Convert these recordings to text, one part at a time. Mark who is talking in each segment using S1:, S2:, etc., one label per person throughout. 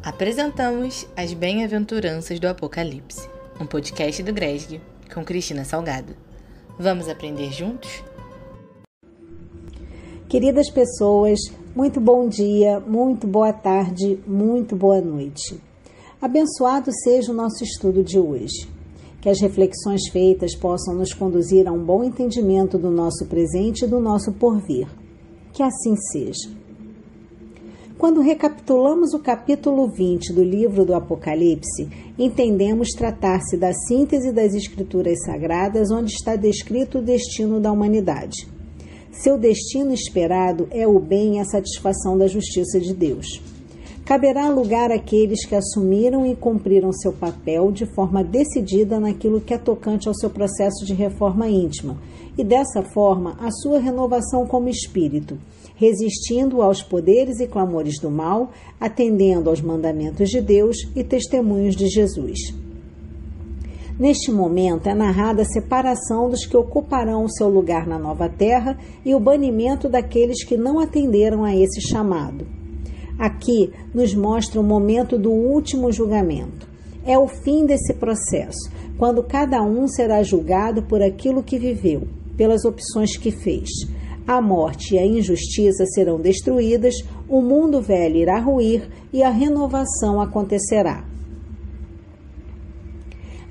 S1: Apresentamos as Bem-aventuranças do Apocalipse, um podcast do GRESG, com Cristina Salgado. Vamos aprender juntos?
S2: Queridas pessoas, muito bom dia, muito boa tarde, muito boa noite. Abençoado seja o nosso estudo de hoje. Que as reflexões feitas possam nos conduzir a um bom entendimento do nosso presente e do nosso porvir. Que assim seja. Quando recapitulamos o capítulo 20 do livro do Apocalipse, entendemos tratar-se da síntese das Escrituras Sagradas, onde está descrito o destino da humanidade. Seu destino esperado é o bem e a satisfação da justiça de Deus. Caberá lugar àqueles que assumiram e cumpriram seu papel de forma decidida naquilo que é tocante ao seu processo de reforma íntima, e dessa forma a sua renovação como espírito, resistindo aos poderes e clamores do mal, atendendo aos mandamentos de Deus e testemunhos de Jesus. Neste momento é narrada a separação dos que ocuparão o seu lugar na nova terra e o banimento daqueles que não atenderam a esse chamado. Aqui nos mostra o momento do último julgamento. É o fim desse processo, quando cada um será julgado por aquilo que viveu, pelas opções que fez. A morte e a injustiça serão destruídas, o mundo velho irá ruir e a renovação acontecerá.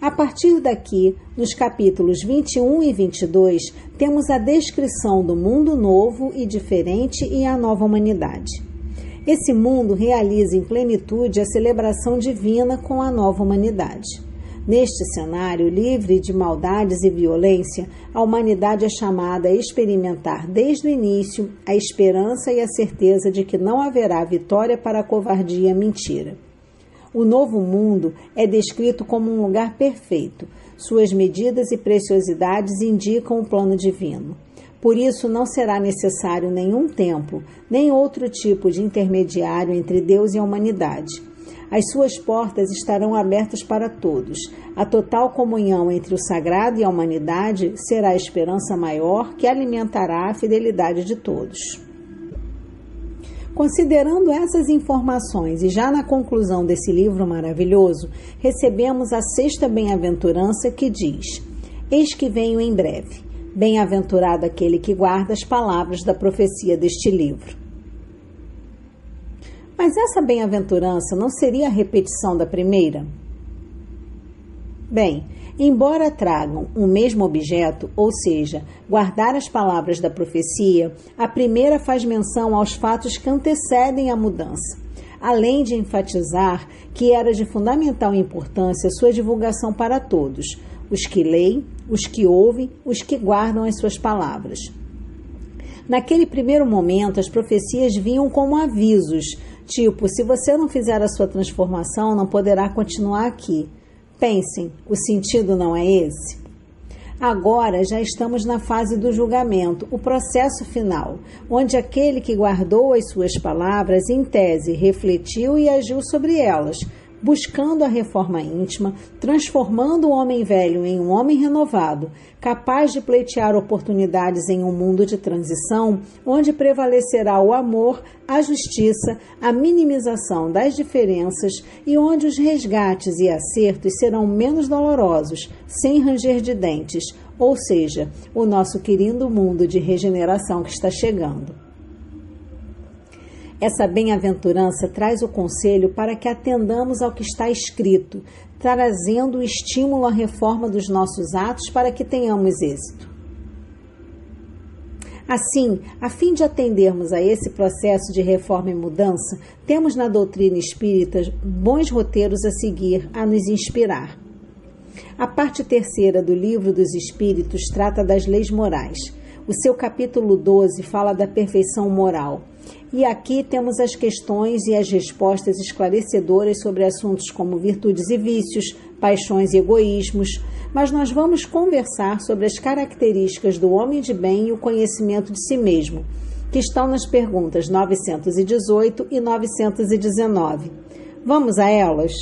S2: A partir daqui, nos capítulos 21 e 22, temos a descrição do mundo novo e diferente e a nova humanidade. Esse mundo realiza em plenitude a celebração divina com a nova humanidade. Neste cenário livre de maldades e violência, a humanidade é chamada a experimentar desde o início a esperança e a certeza de que não haverá vitória para a covardia e a mentira. O novo mundo é descrito como um lugar perfeito. Suas medidas e preciosidades indicam o plano divino. Por isso, não será necessário nenhum tempo, nem outro tipo de intermediário entre Deus e a humanidade. As suas portas estarão abertas para todos. A total comunhão entre o sagrado e a humanidade será a esperança maior que alimentará a fidelidade de todos. Considerando essas informações e já na conclusão desse livro maravilhoso, recebemos a sexta bem-aventurança que diz: Eis que venho em breve. Bem-aventurado aquele que guarda as palavras da profecia deste livro. Mas essa bem-aventurança não seria a repetição da primeira? Bem, embora tragam o mesmo objeto, ou seja, guardar as palavras da profecia, a primeira faz menção aos fatos que antecedem a mudança, além de enfatizar que era de fundamental importância sua divulgação para todos, os que leem, os que ouvem, os que guardam as suas palavras. Naquele primeiro momento, as profecias vinham como avisos, tipo, se você não fizer a sua transformação, não poderá continuar aqui. Pensem, o sentido não é esse? Agora já estamos na fase do julgamento, o processo final, onde aquele que guardou as suas palavras, em tese, refletiu e agiu sobre elas, buscando a reforma íntima, transformando o homem velho em um homem renovado, capaz de pleitear oportunidades em um mundo de transição, onde prevalecerá o amor, a justiça, a minimização das diferenças e onde os resgates e acertos serão menos dolorosos, sem ranger de dentes, ou seja, o nosso querido mundo de regeneração que está chegando. Essa bem-aventurança traz o conselho para que atendamos ao que está escrito, trazendo o estímulo à reforma dos nossos atos para que tenhamos êxito. Assim, a fim de atendermos a esse processo de reforma e mudança, temos na doutrina espírita bons roteiros a seguir, a nos inspirar. A parte terceira do Livro dos Espíritos trata das leis morais. O seu capítulo 12 fala da perfeição moral. E aqui temos as questões e as respostas esclarecedoras sobre assuntos como virtudes e vícios, paixões e egoísmos, mas nós vamos conversar sobre as características do homem de bem e o conhecimento de si mesmo, que estão nas perguntas 918 e 919. Vamos a elas?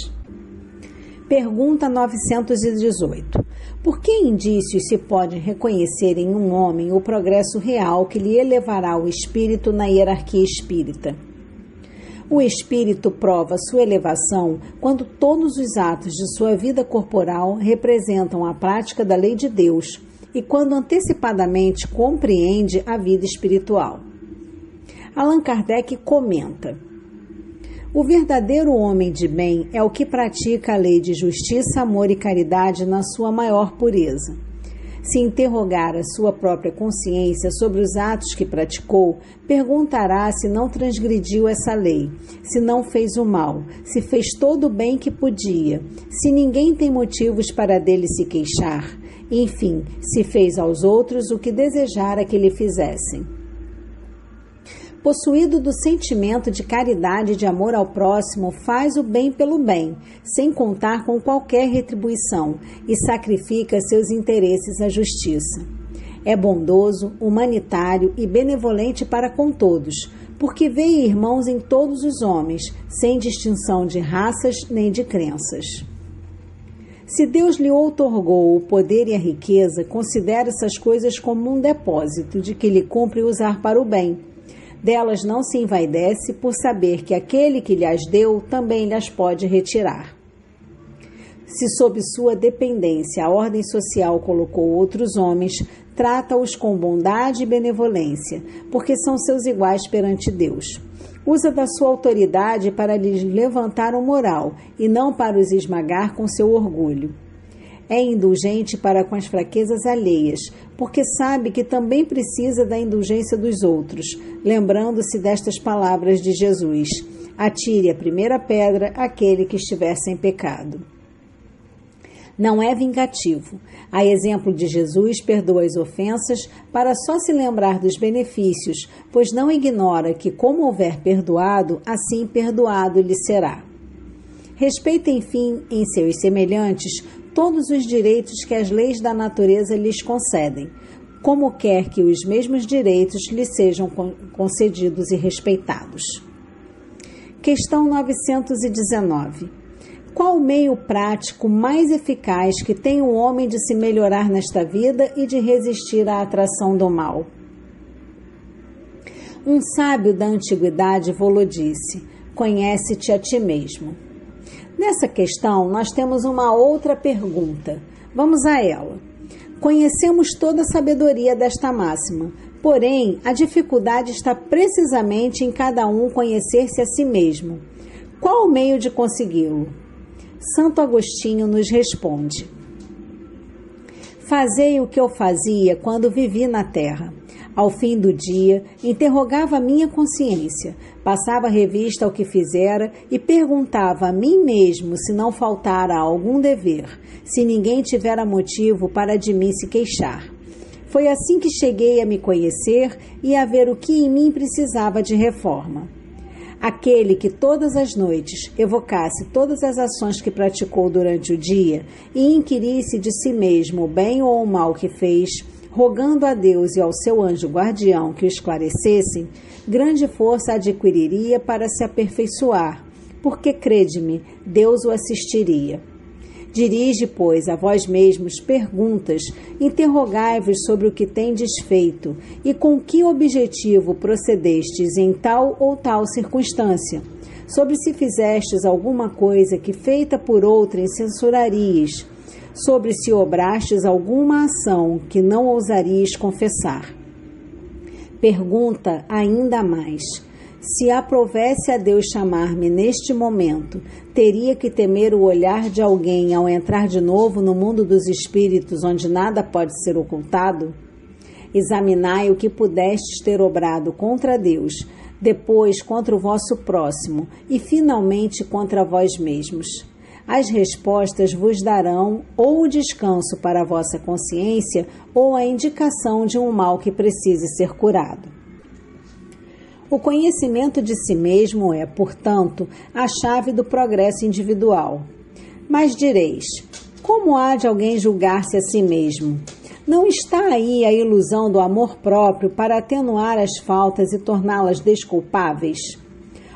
S2: Pergunta 918. Por que indícios se pode reconhecer em um homem o progresso real que lhe elevará o espírito na hierarquia espírita? O espírito prova sua elevação quando todos os atos de sua vida corporal representam a prática da lei de Deus e quando antecipadamente compreende a vida espiritual. Allan Kardec comenta: o verdadeiro homem de bem é o que pratica a lei de justiça, amor e caridade na sua maior pureza. Se interrogar a sua própria consciência sobre os atos que praticou, perguntará se não transgrediu essa lei, se não fez o mal, se fez todo o bem que podia, se ninguém tem motivos para dele se queixar, enfim, se fez aos outros o que desejara que lhe fizessem. Possuído do sentimento de caridade e de amor ao próximo, faz o bem pelo bem, sem contar com qualquer retribuição, e sacrifica seus interesses à justiça. É bondoso, humanitário e benevolente para com todos, porque vê irmãos em todos os homens, sem distinção de raças nem de crenças. Se Deus lhe outorgou o poder e a riqueza, considere essas coisas como um depósito de que lhe cumpre usar para o bem. Delas não se envaidece por saber que aquele que lhes deu também lhes pode retirar. Se sob sua dependência a ordem social colocou outros homens, trata-os com bondade e benevolência, porque são seus iguais perante Deus. Usa da sua autoridade para lhes levantar o moral e não para os esmagar com seu orgulho. É indulgente para com as fraquezas alheias, porque sabe que também precisa da indulgência dos outros, lembrando-se destas palavras de Jesus: atire a primeira pedra aquele que estiver sem pecado. Não é vingativo. A exemplo de Jesus, perdoa as ofensas para só se lembrar dos benefícios, pois não ignora que, como houver perdoado, assim perdoado lhe será. Respeita, enfim, em seus semelhantes todos os direitos que as leis da natureza lhes concedem, como quer que os mesmos direitos lhe sejam concedidos e respeitados. Questão 919. Qual o meio prático mais eficaz que tem o homem de se melhorar nesta vida e de resistir à atração do mal? Um sábio da antiguidade vô-lo disse: conhece-te a ti mesmo. Nessa questão, nós temos uma outra pergunta. Vamos a ela. Conhecemos toda a sabedoria desta máxima, porém, a dificuldade está precisamente em cada um conhecer-se a si mesmo. Qual o meio de consegui-lo? Santo Agostinho nos responde: fazei o que eu fazia quando vivi na terra. Ao fim do dia, interrogava a minha consciência, passava revista ao que fizera e perguntava a mim mesmo se não faltara algum dever, se ninguém tivera motivo para de mim se queixar. Foi assim que cheguei a me conhecer e a ver o que em mim precisava de reforma. Aquele que todas as noites evocasse todas as ações que praticou durante o dia e inquirisse de si mesmo o bem ou o mal que fez, rogando a Deus e ao seu anjo guardião que o esclarecessem, grande força adquiriria para se aperfeiçoar, porque, crede-me, Deus o assistiria. Dirige, pois, a vós mesmos perguntas, interrogai-vos sobre o que tendes feito e com que objetivo procedestes em tal ou tal circunstância, sobre se fizestes alguma coisa que feita por outrem censurarias, sobre se obrastes alguma ação que não ousarias confessar. Pergunta ainda mais: se aprovesse a Deus chamar-me neste momento, teria que temer o olhar de alguém ao entrar de novo no mundo dos espíritos, onde nada pode ser ocultado? Examinai o que pudestes ter obrado contra Deus, depois contra o vosso próximo e finalmente contra vós mesmos. As respostas vos darão ou o descanso para a vossa consciência ou a indicação de um mal que precise ser curado. O conhecimento de si mesmo é, portanto, a chave do progresso individual. Mas direis: como há de alguém julgar-se a si mesmo? Não está aí a ilusão do amor próprio para atenuar as faltas e torná-las desculpáveis?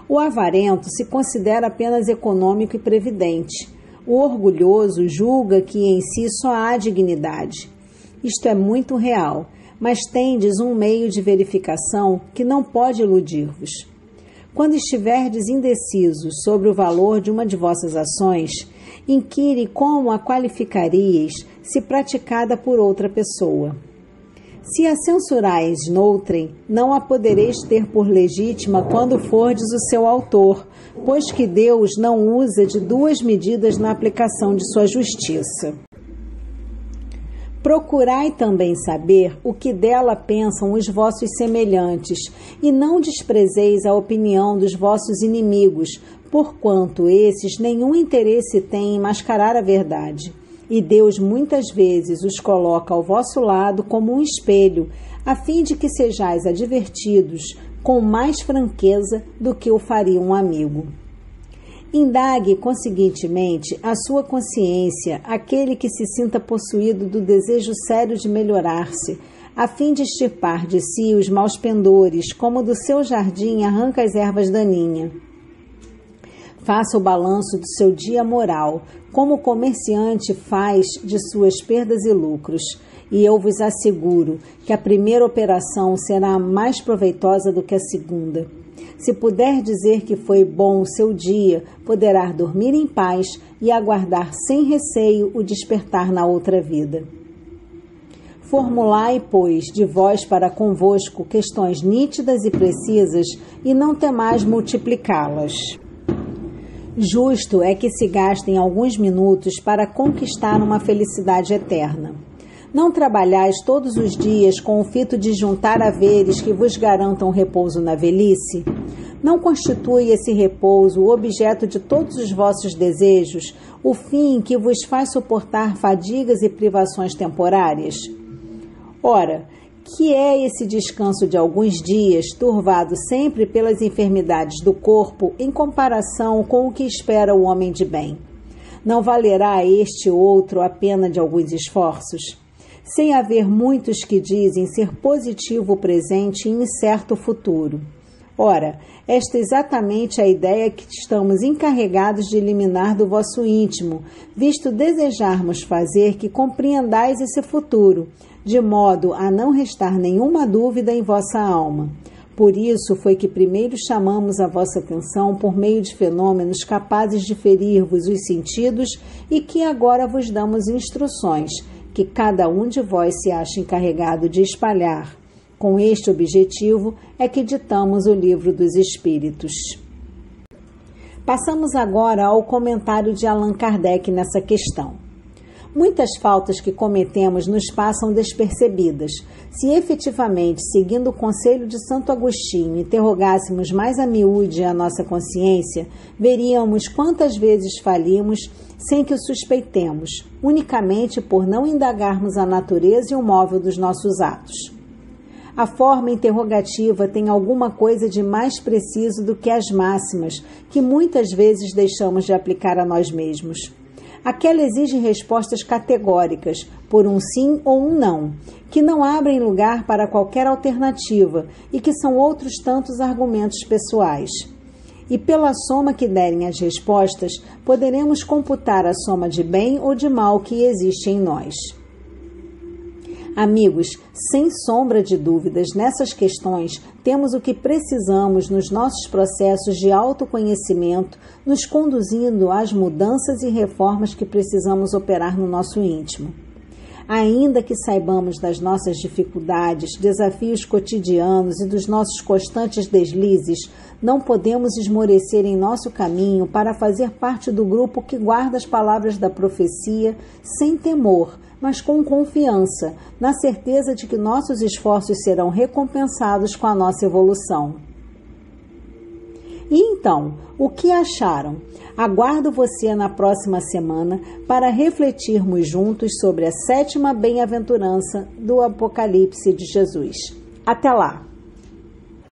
S2: O avarento se considera apenas econômico e previdente. O orgulhoso julga que em si só há dignidade. Isto é muito real, mas tendes um meio de verificação que não pode iludir-vos. Quando estiverdes indecisos sobre o valor de uma de vossas ações, inquire como a qualificaríeis se praticada por outra pessoa. Se a censurais noutrem, não a podereis ter por legítima quando fordes o seu autor, pois que Deus não usa de duas medidas na aplicação de sua justiça. Procurai também saber o que dela pensam os vossos semelhantes, e não desprezeis a opinião dos vossos inimigos, porquanto esses nenhum interesse têm em mascarar a verdade. E Deus muitas vezes os coloca ao vosso lado como um espelho, a fim de que sejais advertidos com mais franqueza do que o faria um amigo. Indague, conseguintemente, a sua consciência, aquele que se sinta possuído do desejo sério de melhorar-se, a fim de extirpar de si os maus pendores, como do seu jardim arranca as ervas daninhas. Faça o balanço do seu dia moral, como o comerciante faz de suas perdas e lucros, e eu vos asseguro que a primeira operação será mais proveitosa do que a segunda. Se puder dizer que foi bom o seu dia, poderá dormir em paz e aguardar sem receio o despertar na outra vida. Formulai, pois, de vós para convosco questões nítidas e precisas, e não temais multiplicá-las. Justo é que se gastem alguns minutos para conquistar uma felicidade eterna. Não trabalhais todos os dias com o fito de juntar haveres que vos garantam repouso na velhice? Não constitui esse repouso o objeto de todos os vossos desejos, o fim que vos faz suportar fadigas e privações temporárias? Ora, que é esse descanso de alguns dias, turvado sempre pelas enfermidades do corpo, em comparação com o que espera o homem de bem? Não valerá este outro a pena de alguns esforços? Sem haver muitos que dizem ser positivo o presente e incerto o futuro. Ora, esta é exatamente a ideia que estamos encarregados de eliminar do vosso íntimo, visto desejarmos fazer que compreendais esse futuro, de modo a não restar nenhuma dúvida em vossa alma. Por isso foi que primeiro chamamos a vossa atenção por meio de fenômenos capazes de ferir-vos os sentidos e que agora vos damos instruções, que cada um de vós se acha encarregado de espalhar. Com este objetivo é que ditamos o Livro dos Espíritos. Passamos agora ao comentário de Allan Kardec nessa questão. Muitas faltas que cometemos nos passam despercebidas. Se efetivamente, seguindo o conselho de Santo Agostinho, interrogássemos mais a miúde a nossa consciência, veríamos quantas vezes falimos sem que o suspeitemos, unicamente por não indagarmos a natureza e o móvel dos nossos atos. A forma interrogativa tem alguma coisa de mais preciso do que as máximas, que muitas vezes deixamos de aplicar a nós mesmos. Aquela exige respostas categóricas, por um sim ou um não, que não abrem lugar para qualquer alternativa e que são outros tantos argumentos pessoais. E pela soma que derem as respostas, poderemos computar a soma de bem ou de mal que existe em nós. Amigos, sem sombra de dúvidas, nessas questões temos o que precisamos nos nossos processos de autoconhecimento, nos conduzindo às mudanças e reformas que precisamos operar no nosso íntimo. Ainda que saibamos das nossas dificuldades, desafios cotidianos e dos nossos constantes deslizes, não podemos esmorecer em nosso caminho para fazer parte do grupo que guarda as palavras da profecia sem temor, mas com confiança, na certeza de que nossos esforços serão recompensados com a nossa evolução. E então, o que acharam? Aguardo você na próxima semana para refletirmos juntos sobre a 7ª bem-aventurança do Apocalipse de Jesus. Até lá!